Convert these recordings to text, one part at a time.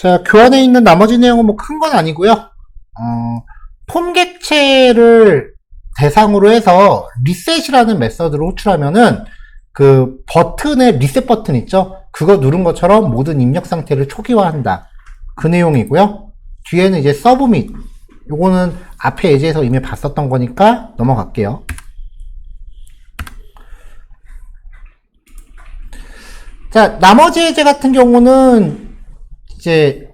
자, 교환에 있는 나머지 내용은 뭐 큰 건 아니고요. 폼 객체를 대상으로 해서 리셋이라는 메서드를 호출하면은 그 버튼에 리셋 버튼 있죠? 그거 누른 것처럼 모든 입력 상태를 초기화한다. 그 내용이고요. 뒤에는 이제 서브밋. 요거는 앞에 예제에서 이미 봤었던 거니까 넘어갈게요. 자, 나머지 예제 같은 경우는 이제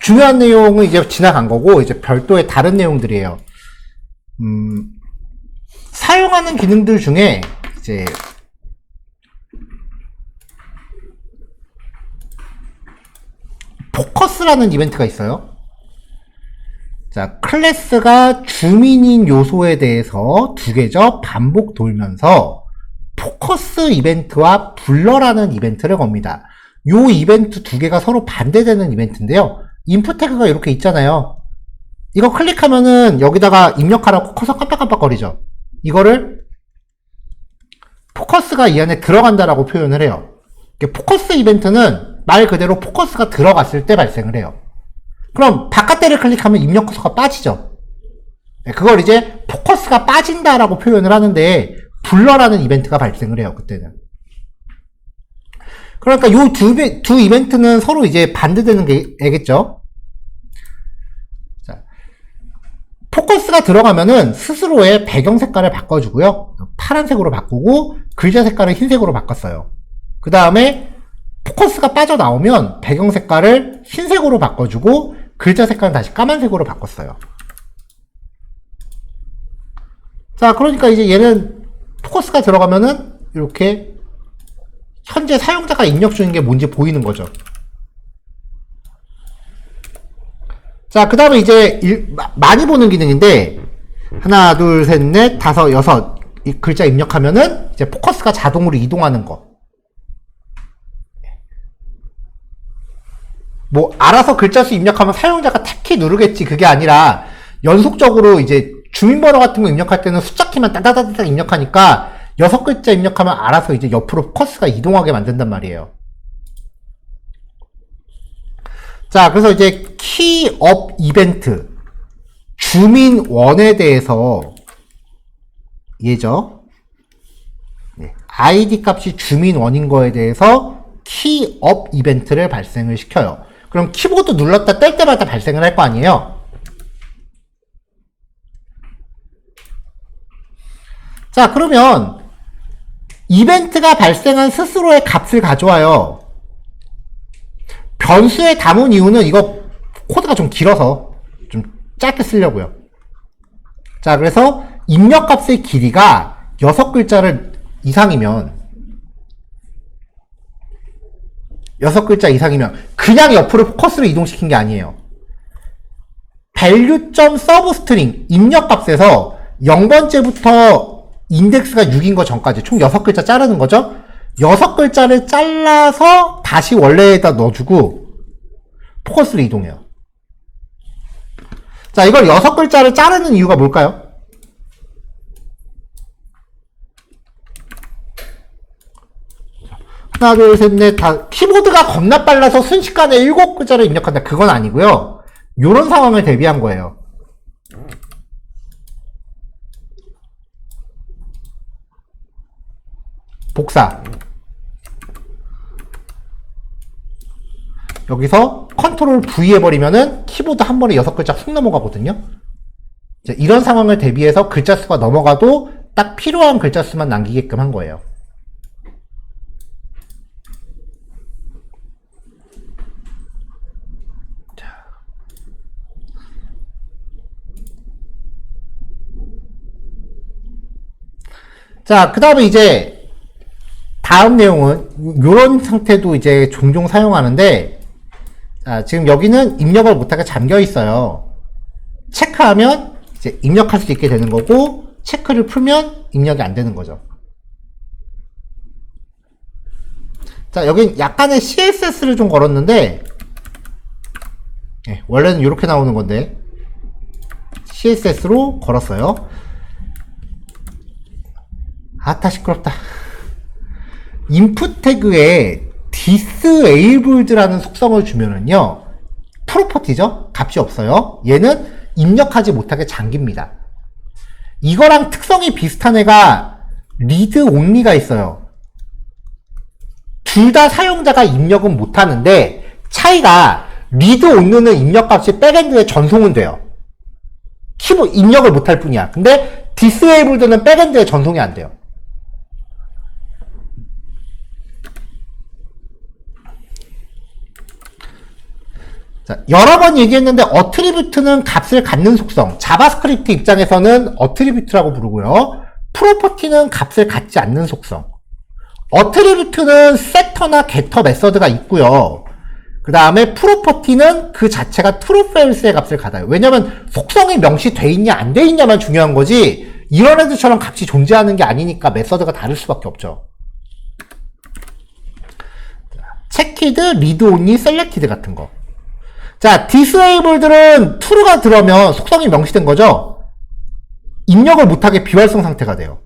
중요한 내용은 이제 지나간 거고 이제 별도의 다른 내용들이에요. 사용하는 기능들 중에 이제 포커스라는 이벤트가 있어요. 자, 클래스가 주민인 요소에 대해서 두 개죠. 반복 돌면서 포커스 이벤트와 블러라는 이벤트를 겁니다. 요 이벤트 두 개가 서로 반대되는 이벤트인데요. 인풋 태그가 이렇게 있잖아요. 이거 클릭하면은 여기다가 입력하라고 커서 깜빡깜빡거리죠. 이거를 포커스가 이 안에 들어간다라고 표현을 해요. 포커스 이벤트는 말 그대로 포커스가 들어갔을 때 발생을 해요. 그럼 바깥대를 클릭하면 입력 커서가 빠지죠. 그걸 이제 포커스가 빠진다라고 표현을 하는데 블러라는 이벤트가 발생을 해요. 그때는. 그러니까 요 두 이벤트는 서로 이제 반대되는 게 애겠죠. 자, 포커스가 들어가면은 스스로의 배경 색깔을 바꿔주고요. 파란색으로 바꾸고 글자 색깔을 흰색으로 바꿨어요. 그 다음에 포커스가 빠져나오면 배경 색깔을 흰색으로 바꿔주고 글자 색깔은 다시 까만색으로 바꿨어요. 자, 그러니까 이제 얘는 포커스가 들어가면은 이렇게 현재 사용자가 입력 중인 게 뭔지 보이는 거죠. 자, 그 다음에 이제 많이 보는 기능인데 하나, 둘, 셋, 넷, 다섯, 여섯 이 글자 입력하면은 이제 포커스가 자동으로 이동하는 거. 뭐 알아서 글자 수 입력하면 사용자가 탭키 누르겠지. 그게 아니라 연속적으로 이제 주민번호 같은 거 입력할 때는 숫자 키만 따다다닥 입력하니까 6글자 입력하면 알아서 이제 옆으로 포커스가 이동하게 만든단 말이에요. 자, 그래서 이제 키업 이벤트 주민1에 대해서 얘죠. 네, id 값이 주민1인 거에 대해서 키업 이벤트를 발생을 시켜요. 그럼 키보드 눌렀다 뗄 때마다 발생을 할 거 아니에요. 자, 그러면 이벤트가 발생한 스스로의 값을 가져와요. 변수에 담은 이유는 이거 코드가 좀 길어서 좀 짧게 쓰려고요. 자, 그래서 입력값의 길이가 6글자를 이상이면 6글자 이상이면 그냥 옆으로 포커스를 이동시킨 게 아니에요. value.substring 입력값에서 0번째부터 인덱스가 6인 거 전까지 총 6글자 자르는 거죠. 6글자를 잘라서 다시 원래에다 넣어주고 포커스를 이동해요. 자, 이걸 6글자를 자르는 이유가 뭘까요? 하나, 둘, 셋, 넷, 다 키보드가 겁나 빨라서 순식간에 7글자를 입력한다. 그건 아니고요. 요런 상황을 대비한 거예요. 복사. 여기서 컨트롤 V 해버리면은 키보드 한 번에 6글자 훅 넘어가거든요. 이런 상황을 대비해서 글자 수가 넘어가도 딱 필요한 글자 수만 남기게끔 한 거예요. 자, 그 다음에 이제 다음 내용은 이런 상태도 이제 종종 사용하는데, 자, 지금 여기는 입력을 못하게 잠겨 있어요. 체크하면 이제 입력할 수 있게 되는 거고, 체크를 풀면 입력이 안 되는 거죠. 자, 여긴 약간의 CSS를 좀 걸었는데, 네, 원래는 이렇게 나오는 건데 CSS로 걸었어요. 아따 시끄럽다. 인풋 태그에 disabled라는 속성을 주면은요, 프로퍼티죠? 값이 없어요. 얘는 입력하지 못하게 잠깁니다. 이거랑 특성이 비슷한 애가 read only가 있어요. 둘 다 사용자가 입력은 못하는데, 차이가 read only는 입력값이 백엔드에 전송은 돼요. 키보드 입력을 못할 뿐이야. 근데 disabled는 백엔드에 전송이 안 돼요. 자, 여러 번 얘기했는데 어트리뷰트는 값을 갖는 속성. 자바스크립트 입장에서는 어트리뷰트라고 부르고요. 프로퍼티는 값을 갖지 않는 속성. 어트리뷰트는 세터나 게터 메서드가 있고요. 그 다음에 프로퍼티는 그 자체가 true, false의 값을 갖아요. 왜냐면 속성이 명시돼 있냐 안 돼 있냐만 중요한 거지 이런 애들처럼 값이 존재하는 게 아니니까 메서드가 다를 수밖에 없죠. checked, read only, selected 같은 거. 자, disabled들은 true가 들어오면 속성이 명시된 거죠. 입력을 못하게 비활성 상태가 돼요.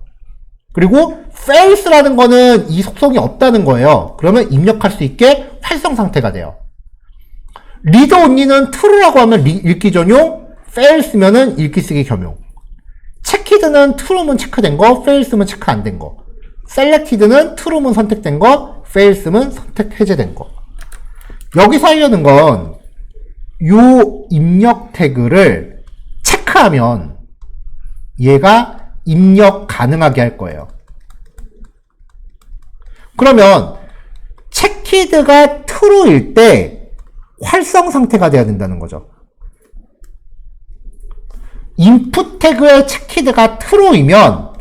그리고 false라는 거는 이 속성이 없다는 거예요. 그러면 입력할 수 있게 활성 상태가 돼요. read only는 true라고 하면 읽기 전용, false면은 읽기 쓰기 겸용. checked는 true면 체크된 거, false면 체크 안 된 거. selected는 true면 선택된 거, false면 선택 해제된 거. 여기서 하려는 건 요 입력 태그를 체크하면 얘가 입력 가능하게 할 거예요. 그러면 checked가 true일 때 활성 상태가 돼야 된다는 거죠. input 태그의 checked가 true이면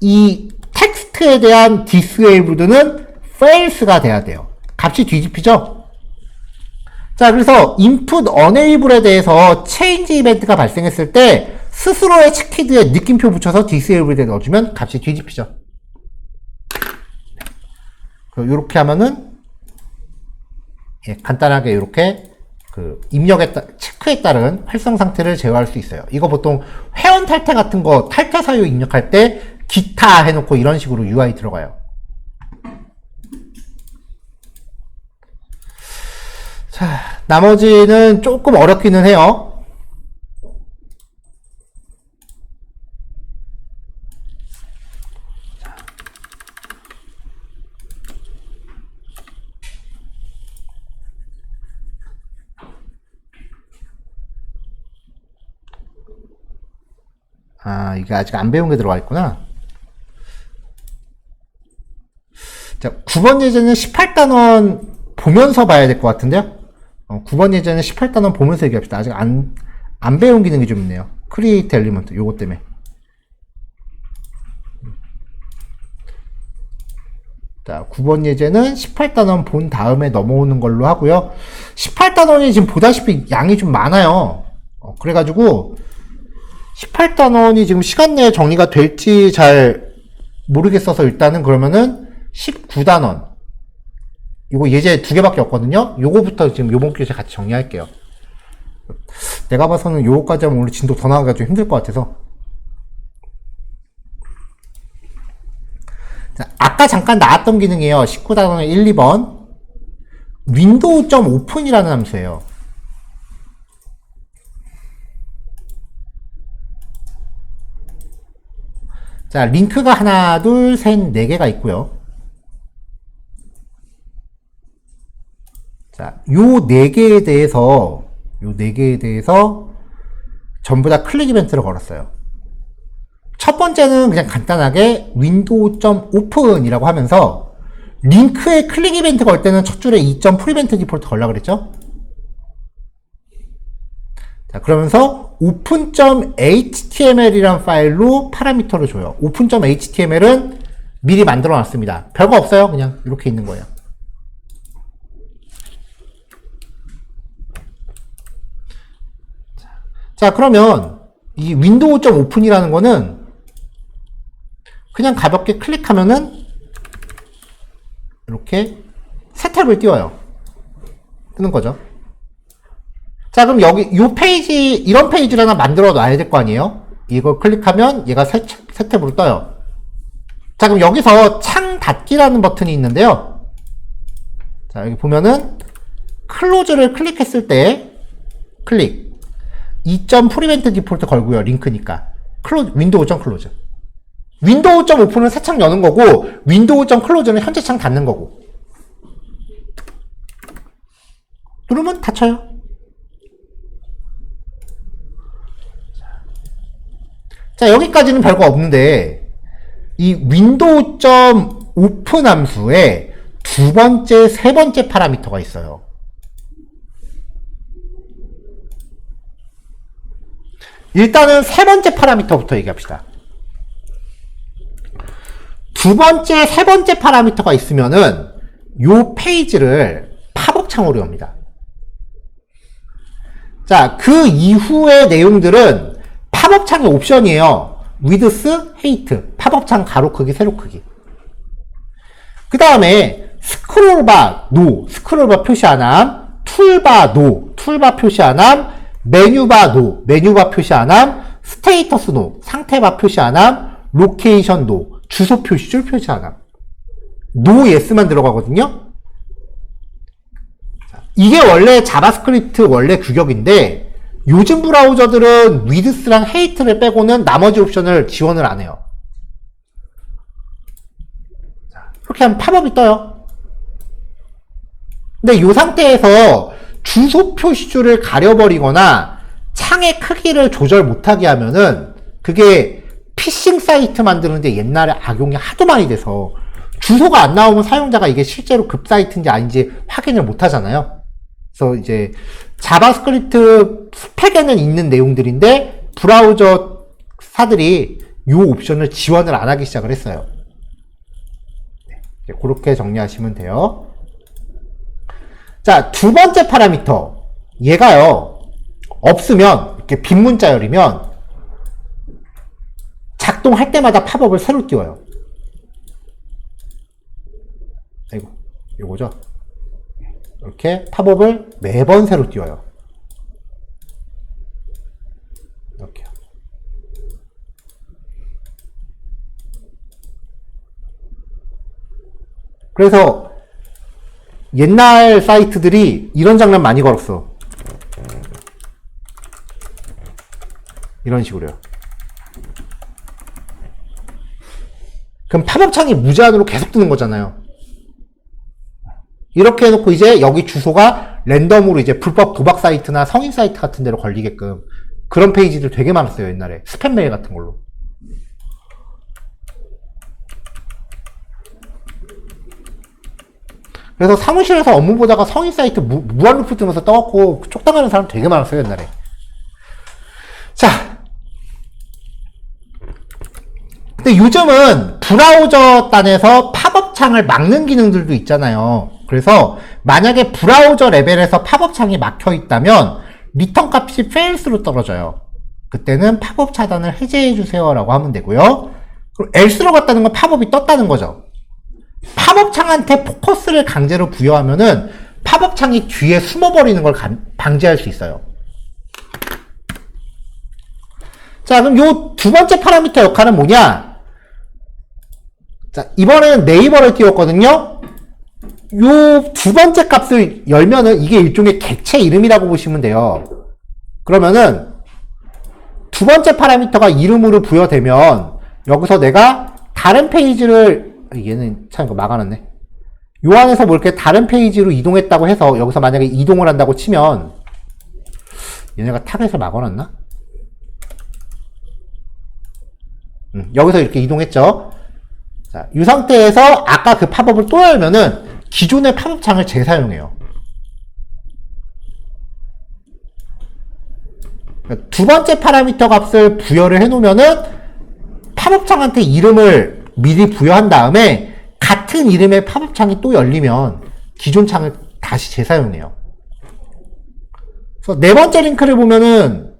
이 텍스트에 대한 disabled는 false가 돼야 돼요. 값이 뒤집히죠? 자, 그래서 input enable에 대해서 change 이벤트가 발생했을 때 스스로의 checked에 느낌표 붙여서 disabled에 넣어주면 값이 뒤집히죠. 이렇게 하면은 간단하게 이렇게 그 입력에 체크에 따른 활성 상태를 제어할 수 있어요. 이거 보통 회원 탈퇴 같은 거 탈퇴 사유 입력할 때 기타 해놓고 이런 식으로 UI 들어가요. 자, 나머지는 조금 어렵기는 해요. 아, 이게 아직 안 배운 게 들어가 있구나. 자, 9번 예제는 18단원 보면서 봐야 될 것 같은데요? 9번 예제는 18단원 보면서 얘기합시다. 아직 안 배운 기능이 좀 있네요. 크리에이트 엘리먼트, 요것 때문에. 자, 9번 예제는 18단원 본 다음에 넘어오는 걸로 하고요. 18단원이 지금 보다시피 양이 좀 많아요. 그래가지고 18단원이 지금 시간 내에 정리가 될지 잘 모르겠어서 일단은 그러면은 19단원 이거 예제 2개밖에 없거든요. 요거부터 지금 요번 기회에 같이 정리할게요. 내가 봐서는 요거까지 하면 오늘 진도 더 나가기가 좀 힘들 것 같아서. 자, 아까 잠깐 나왔던 기능이에요. 19단원의 1, 2번. window.open이라는 함수예요. 자, 링크가 하나, 둘, 셋, 4개가 있고요. 자, 요 4개에 대해서 전부 다 클릭 이벤트를 걸었어요. 첫 번째는 그냥 간단하게 window.open이라고 하면서 링크에 클릭 이벤트 걸 때는 첫 줄에 2.prevent 디폴트 걸라 그랬죠? 자, 그러면서 open.html이란 파일로 파라미터를 줘요. open.html은 미리 만들어 놨습니다. 별거 없어요. 그냥 이렇게 있는 거예요. 자, 그러면 이 window.open이라는 거는 그냥 가볍게 클릭하면은 이렇게 새 탭을 띄워요. 뜨는 거죠. 자, 그럼 여기 이 페이지, 이런 페이지를 하나 만들어 놔야 될 거 아니에요? 이걸 클릭하면 얘가 새 탭으로 떠요. 자, 그럼 여기서 창 닫기라는 버튼이 있는데요. 자, 여기 보면은 클로즈를 클릭했을 때 클릭 2점 프리벤트 디폴트 걸고요. 링크니까 윈도우.클로즈. 윈도우.오픈은 새 창 여는 거고 윈도우.클로즈는 현재 창 닫는 거고. 누르면 닫혀요. 자, 여기까지는 별거 없는데 이 윈도우.오픈 함수에 두 번째, 세 번째 파라미터가 있어요. 일단은 세 번째 파라미터부터 얘기합시다. 두 번째, 세 번째 파라미터가 있으면은 요 페이지를 팝업 창으로 엽니다. 자, 그 이후의 내용들은 팝업 창의 옵션이에요. width, height, 팝업 창 가로 크기, 세로 크기. 그 다음에 스크롤바 no, 스크롤바 표시 안 함, 툴바 no, 툴바 표시 안 함, 메뉴바 no, 메뉴바 표시 안 함, 스테이터스 no, 상태바 표시 안 함, 로케이션 no, 주소 표시줄 표시 안 함. no, yes만 들어가거든요. 이게 원래 자바스크립트 원래 규격인데 요즘 브라우저들은 width랑 height를 빼고는 나머지 옵션을 지원을 안 해요. 이렇게 하면 팝업이 떠요. 근데 이 상태에서 주소 표시줄을 가려버리거나 창의 크기를 조절 못하게 하면은 그게 피싱 사이트 만드는데 옛날에 악용이 하도 많이 돼서 주소가 안 나오면 사용자가 이게 실제로 급 사이트인지 아닌지 확인을 못 하잖아요. 그래서 이제 자바스크립트 스펙에는 있는 내용들인데 브라우저사들이 이 옵션을 지원을 안 하기 시작을 했어요. 네, 그렇게 정리하시면 돼요. 자, 두 번째 파라미터. 얘가요, 없으면, 이렇게 빈 문자열이면 작동할 때마다 팝업을 새로 띄워요. 아이고, 요거죠. 이렇게 팝업을 매번 새로 띄워요. 이렇게요. 그래서 옛날 사이트들이 이런 장난 많이 걸었어. 이런 식으로요. 그럼 팝업 창이 무제한으로 계속 뜨는 거잖아요. 이렇게 해놓고 이제 여기 주소가 랜덤으로 이제 불법 도박 사이트나 성인 사이트 같은 데로 걸리게끔 그런 페이지들 되게 많았어요, 옛날에. 스팸 메일 같은 걸로. 그래서 사무실에서 업무 보다가 성인 사이트 무한 루프 뜨면서 떠갖고 쪽당하는 사람 되게 많았어요, 옛날에. 자. 근데 요즘은 브라우저 단에서 팝업 창을 막는 기능들도 있잖아요. 그래서 만약에 브라우저 레벨에서 팝업 창이 막혀 있다면 리턴 값이 fails로 떨어져요. 그때는 팝업 차단을 해제해 주세요 라고 하면 되고요. 그리고 else로 갔다는 건 팝업이 떴다는 거죠. 팝업 창한테 포커스를 강제로 부여하면은 팝업 창이 뒤에 숨어버리는 걸 방지할 수 있어요. 자, 그럼 요 두 번째 파라미터 역할은 뭐냐? 자, 이번에는 네이버를 띄웠거든요. 요 두 번째 값을 열면은 이게 일종의 객체 이름이라고 보시면 돼요. 그러면은 두 번째 파라미터가 이름으로 부여되면 여기서 내가 다른 페이지를, 얘는 참 이거 막아놨네. 요 안에서 뭐 이렇게 다른 페이지로 이동했다고 해서 여기서 만약에 이동을 한다고 치면 얘네가 탑에서 막아놨나? 여기서 이렇게 이동했죠. 자, 이 상태에서 아까 그 팝업을 또 열면은 기존의 팝업 창을 재사용해요. 그러니까 두 번째 파라미터 값을 부여를 해놓으면은 팝업 창한테 이름을 미리 부여한 다음에 같은 이름의 팝업 창이 또 열리면 기존 창을 다시 재사용해요. 그래서 네 번째 링크를 보면은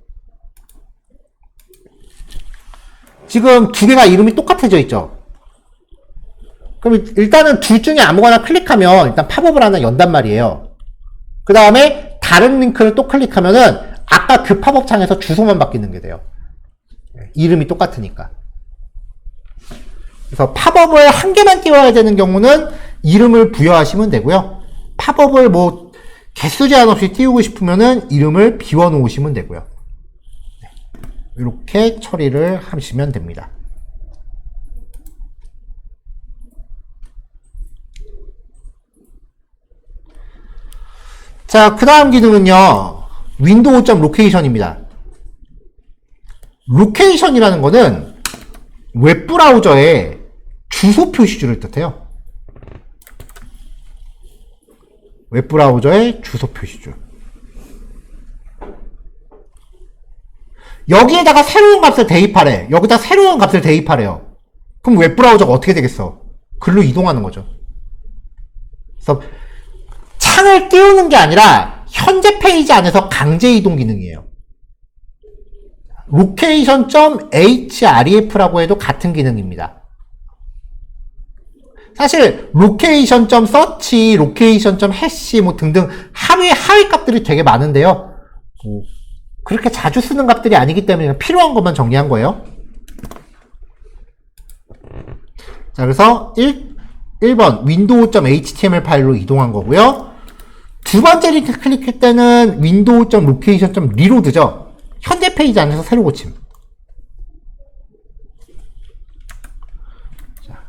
지금 두 개가 이름이 똑같아져 있죠. 그럼 일단은 둘 중에 아무거나 클릭하면 일단 팝업을 하나 연단 말이에요. 그 다음에 다른 링크를 또 클릭하면은 아까 그 팝업 창에서 주소만 바뀌는 게 돼요. 이름이 똑같으니까. 그래서 팝업을 한 개만 띄워야 되는 경우는 이름을 부여하시면 되고요. 팝업을 뭐 개수 제한 없이 띄우고 싶으면은 이름을 비워 놓으시면 되고요. 이렇게 처리를 하시면 됩니다. 자, 그 다음 기능은요, 윈도우 로케이션입니다. 로케이션이라는 거는 웹브라우저의 주소 표시줄을 뜻해요. 웹브라우저의 주소 표시줄. 여기에다가 새로운 값을 대입하래. 여기다 새로운 값을 대입하래요. 그럼 웹브라우저가 어떻게 되겠어? 글로 이동하는 거죠. 그래서 창을 띄우는 게 아니라 현재 페이지 안에서 강제 이동 기능이에요. location.href라고 해도 같은 기능입니다. 사실 location.search, location.hash 뭐 등등 하위 값들이 되게 많은데요. 그렇게 자주 쓰는 값들이 아니기 때문에 필요한 것만 정리한 거예요. 자, 그래서 1번 window.html 파일로 이동한 거고요. 두 번째 링크 클릭할 때는 window.location.reload죠. 현재 페이지 안에서 새로 고침. 자,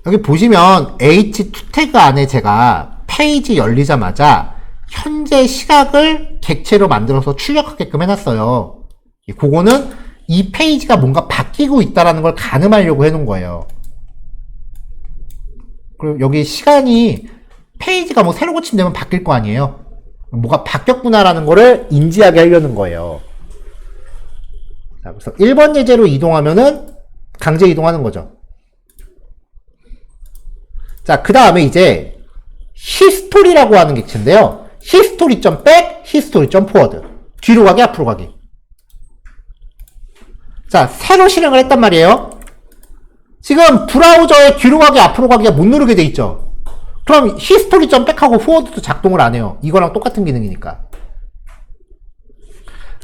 여기 보시면 h2 태그 안에 제가 페이지 열리자마자 현재 시각을 객체로 만들어서 출력하게끔 해놨어요. 그거는 이 페이지가 뭔가 바뀌고 있다는 걸 가늠하려고 해놓은 거예요. 그리고 여기 시간이 페이지가 뭐 새로 고침되면 바뀔 거 아니에요. 뭐가 바뀌었구나라는 거를 인지하게 하려는 거예요. 자, 그래서 1번 예제로 이동하면은 강제 이동하는 거죠. 자, 그 다음에 이제 히스토리라고 하는 객체인데요. history.back, history.forward. 뒤로 가기, 앞으로 가기. 자, 새로 실행을 했단 말이에요. 지금 브라우저에 뒤로 가기, 앞으로 가기가 못 누르게 돼 있죠. 그럼 history.back하고 forward도 작동을 안 해요. 이거랑 똑같은 기능이니까.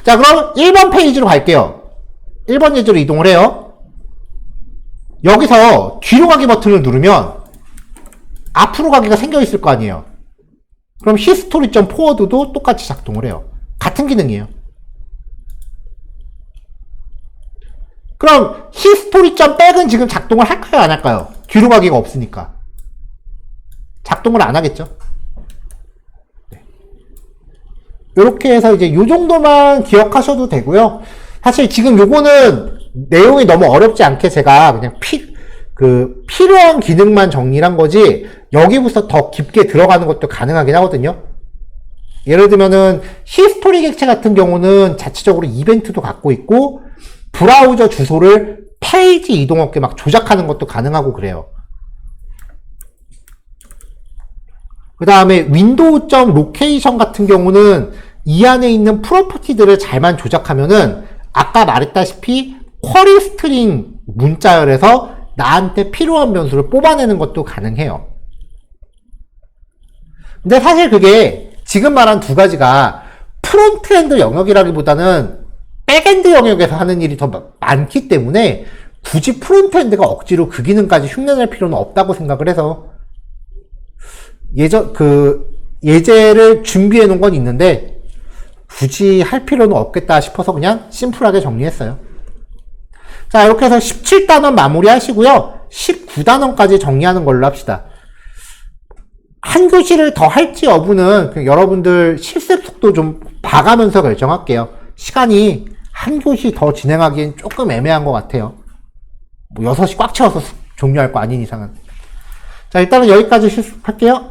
자, 그럼 1번 페이지로 갈게요. 1번 예제로 이동을 해요. 여기서 뒤로 가기 버튼을 누르면 앞으로 가기가 생겨 있을 거 아니에요. 그럼 history.forward도 똑같이 작동을 해요. 같은 기능이에요. 그럼 history.back은 지금 작동을 할까요, 안 할까요? 뒤로 가기가 없으니까. 작동을 안 하겠죠. 네. 이렇게 해서 이제 요 정도만 기억하셔도 되고요. 사실 지금 요거는 내용이 너무 어렵지 않게 제가 그냥 필요한 기능만 정리를 한 거지, 여기부터 더 깊게 들어가는 것도 가능하긴 하거든요. 예를 들면은 히스토리 객체 같은 경우는 자체적으로 이벤트도 갖고 있고 브라우저 주소를 페이지 이동 없게 막 조작하는 것도 가능하고 그래요. 그 다음에 window.location 같은 경우는 이 안에 있는 프로퍼티들을 잘만 조작하면은 아까 말했다시피 쿼리 스트링 문자열에서 나한테 필요한 변수를 뽑아내는 것도 가능해요. 근데 사실 그게 지금 말한 두 가지가 프론트엔드 영역이라기보다는 백엔드 영역에서 하는 일이 더 많기 때문에 굳이 프론트엔드가 억지로 그 기능까지 흉내낼 필요는 없다고 생각을 해서 예제를 준비해 놓은 건 있는데 굳이 할 필요는 없겠다 싶어서 그냥 심플하게 정리했어요. 자, 이렇게 해서 17단원 마무리 하시고요. 19단원까지 정리하는 걸로 합시다. 한 교시를 더 할지 여부는 여러분들 실습 속도 좀 봐가면서 결정할게요. 시간이 한 교시 더 진행하기엔 조금 애매한 것 같아요. 뭐 6시 꽉 채워서 종료할 거 아닌 이상은. 자, 일단은 여기까지 실습할게요.